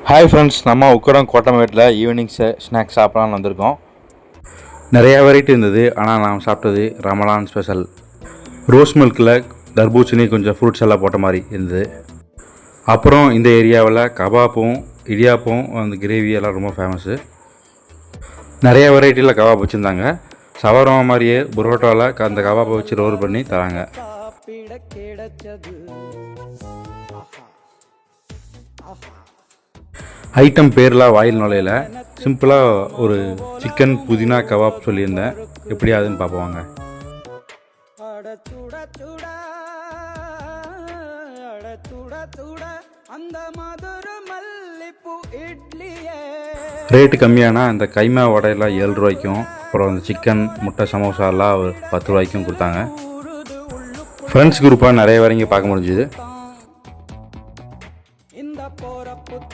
Hi friends, நம்ம Ukkadam கோட்டமேட்டில் evening snacks சாப்பிடலான்னு வந்திருக்கோம். நிறையா வெரைட்டி இருந்தது. ஆனால் நான் சாப்பிட்டது ரமலான் ஸ்பெஷல் ரோஸ் மில்கில் தர்பூசணி கொஞ்சம் ஃப்ரூட்ஸ் எல்லாம் போட்ட மாதிரி இருந்தது. அப்புறம் இந்த ஏரியாவில் கபாப்பும் இடியாப்பும் அந்த கிரேவி எல்லாம் ரொம்ப ஃபேமஸ்ஸு. நிறையா வெரைட்டியில் கபாப் வச்சுருந்தாங்க. சவரமா மாதிரியே புரோட்டாவில் அந்த கபாப்பை வச்சு ரோல் பண்ணி தராங்க. ஐட்டம் பேர்லாம் வாயில் நுழையில. சிம்பிளாக ஒரு சிக்கன் புதினா கபாப் சொல்லியிருந்தேன். எப்படி ஆகுதுன்னு பார்ப்போங்க. ரேட்டு கம்மியானா அந்த கைமா வடையெல்லாம் 7 ரூபாய்க்கும், அப்புறம் அந்த சிக்கன் முட்டை சமோசாலாம் 10 ரூபாய்க்கும் கொடுத்தாங்க. ஃப்ரெண்ட்ஸ் குரூப்பாக நிறைய வரைக்கும் பார்க்க முடிஞ்சுது.